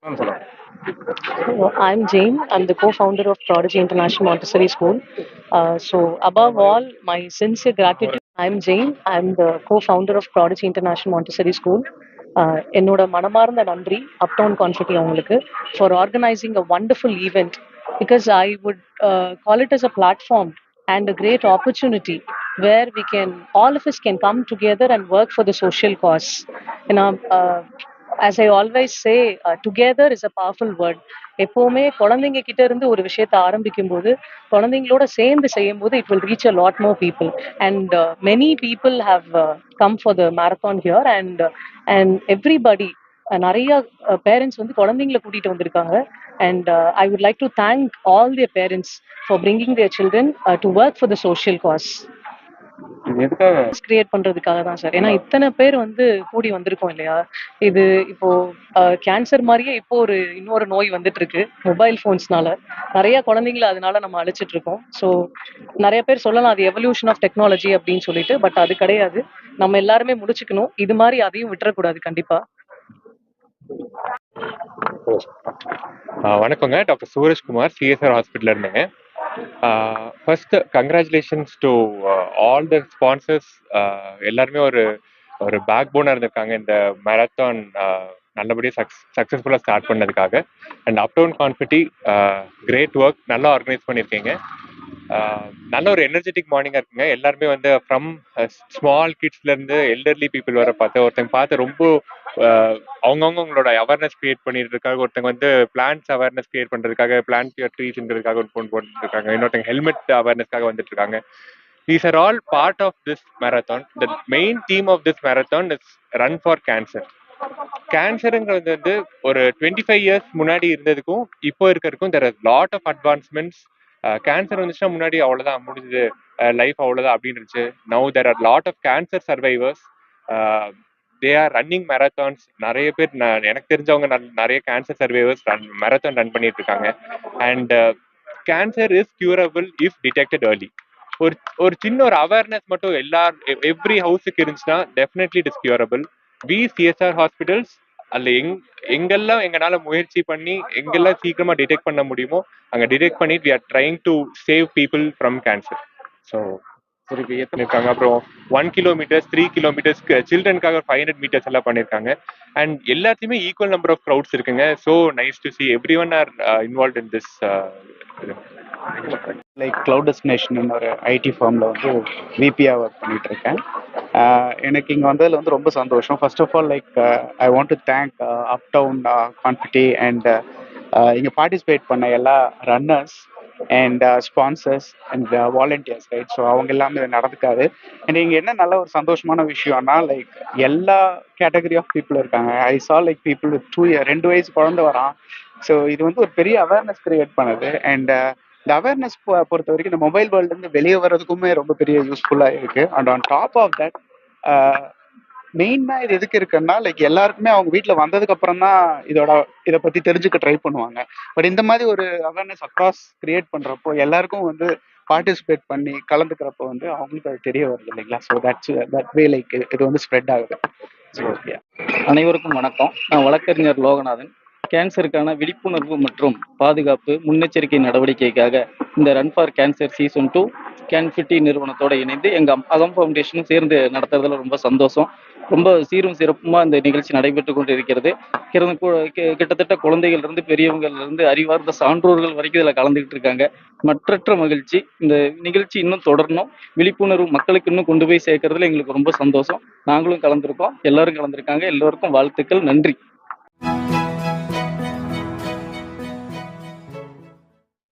I'm Jane. I'm the co-founder of Prodigy International Montessori School. So, above all, my sincere gratitude. I'm Jane. I'm the co-founder of Prodigy International Montessori School. என்னோட மனமார்ந்த நன்றி Uptown Confetti அவங்களுக்கு for organising a wonderful event because I would call it as a platform and a great opportunity where we can all of us can come together and work for the social cause. You know, as I always say, together is a powerful word. எப்பவுமே குழந்தைங்க கிட்ட இருந்து ஒரு விஷயத்தை ஆரம்பிக்கும் போது குழந்தைங்களோட சேர்ந்து செய்யும் போது it will reach a lot more people and many people have come for the marathon here and everybody நிறைய பேரண்ட்ஸ் வந்து குழந்தைங்களை கூட்டிட்டு வந்திருக்காங்க and I would like to thank all their parents for bringing their children to work for the social cause. Create பண்றதுக்காக தான் sir. ஏன்னா இத்தனை பேர் வந்து கூடி வந்திருக்கோம் இல்லையா? இது இப்போ கேன்சர் மாதிரியே இப்போ இன்னொரு நோய் வந்துட்டு இருக்கு மொபைல் போன்ஸ்னால. நிறைய குழந்தைங்களை அதனால நம்ம அழிச்சிட்டு இருக்கோம். ஸோ நிறைய பேர் சொல்லலாம் அது எவல்யூஷன் ஆஃப் டெக்னாலஜி அப்படின்னு சொல்லிட்டு, பட் அது கிடையாது. நம்ம எல்லாருமே முடிச்சுக்கணும். இது மாதிரி அதையும் விட்டுறக்கூடாது கண்டிப்பா. வணக்கங்க, டாக்டர் சூரஜ்குமார், சிஎஸ்ஆர் ஹாஸ்பிட்டல் இருந்தேங்க. First congratulations to all the sponsors. எல்லாருமே ஒரு ஒரு பேக் போனாக இருந்திருக்காங்க இந்த மேரத்தான் நல்லபடியாக சக்ஸஸ்ஃபுல்லாக ஸ்டார்ட் பண்ணதுக்காக. And uptown confetti great work, நல்லா ஆர்கனைஸ் பண்ணியிருக்கீங்க. நல்ல ஒரு எனர்ஜெட்டிக் மார்னிங்காக இருக்குங்க. எல்லாருமே வந்து ஃப்ரம் ஸ்மால் கிட்ஸ்லேருந்து எல்டர்லி பீப்புள் வர பார்த்து ரொம்ப அவங்கவுங்களோட அவேர்னஸ் கிரியேட் பண்ணிட்டு ஒருத்தங்க வந்து பிளான்ஸ் அவேர்னஸ் கிரியேட் பண்றதுக்காக பிளான்ட் யுவர் ட்ரீஸ்ன்றதுக்காக ஒரு ஃபோன் போட்டுட்டு இருக்காங்க. இன்னொருத்தங்க ஹெல்மெட் அவேர்னஸ்க்காக வந்துட்டு இருக்காங்க. These are all part of this marathon. The main theme of this marathon is run for cancer. கேன்சருங்கிறது வந்து ஒரு 25 இயர்ஸ் முன்னாடி இருந்ததுக்கும் இப்போ இருக்கிறதுக்கும் there are lot of advancements. Cancer வந்துச்சுன்னா முன்னாடி அவ்வளோதான் முடிஞ்சது, லைஃப் அவ்வளோதான் அப்படின்னு இருந்துச்சு. Now there are lot of cancer survivors. they are running marathons. நிறைய பேர் எனக்கு தெரிஞ்சவங்க நிறைய கேன்சர் சர்வைவர்ஸ் மேரத்தான் ரன் பண்ணிட்டு இருக்காங்க. And cancer is curable if detected early. ஒரு சின்ன ஒரு அவேர்னஸ் மட்டும் எவ்ரி ஹவுஸுக்கு இருந்துச்சுன்னா definitely it is curable. We CSR hospitals அதில் எங்கெல்லாம் எங்களால் முயற்சி பண்ணி எங்கெல்லாம் சீக்கிரமாக டிடெக்ட் பண்ண முடியுமோ அங்கே டிடெக்ட் பண்ணி we are trying to save people from cancer. So இருக்காங்க. அப்புறம் 1 கிலோமீட்டர்ஸ் 3 கிலோமீட்டர்ஸ் சில்ட்ரனுக்காக 500 மீட்டர்ஸ் எல்லாம் பண்ணியிருக்காங்க. அண்ட் எல்லாத்தையுமே ஈக்குவல் நம்பர் ஆஃப் க்ரௌட்ஸ் இருக்குங்க. So nice to see every one are involve in this. Like cloud destination ஒரு ID ஃபார்மில் வந்து விபியாக work பண்ணிட்டு இருக்கேன். எனக்கு இங்கே வந்ததில் வந்து ரொம்ப சந்தோஷம். First of all like I want to thank uptown confetti and இங்கே பார்ட்டிசிபேட் பண்ண எல்லா runners and sponsors and volunteers, right? So அவங்க எல்லாமே இது நடந்துக்காது. அண்ட் இங்கே என்ன நல்ல ஒரு சந்தோஷமான விஷயம்னா லைக் எல்லா கேட்டகரி ஆஃப் பீப்புள் இருக்காங்க. ஐ சா லைக் பீப்புள் வித் 2 வயசு குழந்தை வரான். ஸோ இது வந்து ஒரு பெரிய அவேர்னஸ் கிரியேட் பண்ணுது. அண்ட் இந்த அவேர்னஸ் பொறுத்த வரைக்கும் இந்த மொபைல் வேர்ல்டுலேருந்து வெளியே வர்றதுக்குமே ரொம்ப பெரிய யூஸ்ஃபுல்லாக இருக்குது. And on top of that மெயினாக இது எதுக்கு இருக்குன்னா லைக் எல்லாருக்குமே அவங்க வீட்டில் வந்ததுக்கு அப்புறம் தான் இதை பற்றி தெரிஞ்சுக்க ட்ரை பண்ணுவாங்க. பட் இந்த மாதிரி ஒரு அவேர்னஸ் அக்ராஸ் கிரியேட் பண்ணுறப்போ எல்லாருக்கும் வந்து பார்ட்டிசிபேட் பண்ணி கலந்துக்கிறப்போ வந்து அவங்களுக்கு அது தெரிய வருது இல்லைங்களா? ஸோ தட் வே லைக் இது வந்து ஸ்ப்ரெட் ஆகுது. ஸோ அனைவருக்கும் வணக்கம். நான் வழக்கறிஞர் லோகநாதன். கேன்சருக்கான விழிப்புணர்வு மற்றும் பாதுகாப்பு முன்னெச்சரிக்கை நடவடிக்கைக்காக இந்த ரன் ஃபார் கேன்சர் சீசன் 2 கேன்ஃபிட்டி நிறுவனத்தோடு இணைந்து எங்கள் அகம் ஃபவுண்டேஷனும் சேர்ந்து நடத்துறதுல ரொம்ப சந்தோஷம். ரொம்ப சீரும் சிறப்புமாக இந்த நிகழ்ச்சி நடைபெற்று கொண்டு இருக்கிறது. கிட்டத்தட்ட குழந்தைகள்லேருந்து பெரியவங்கள்லேருந்து அறிவார்ந்த சான்றோர்கள் வரைக்கும் இதில் கலந்துக்கிட்டு இருக்காங்க. மற்றற்ற மகிழ்ச்சி. இந்த நிகழ்ச்சி இன்னும் தொடரணும். விழிப்புணர்வு மக்களுக்கு இன்னும் கொண்டு போய் சேர்க்கறதுல எங்களுக்கு ரொம்ப சந்தோஷம். நாங்களும் கலந்துருக்கோம், எல்லாரும் கலந்துருக்காங்க. எல்லோருக்கும் வாழ்த்துக்கள். நன்றி.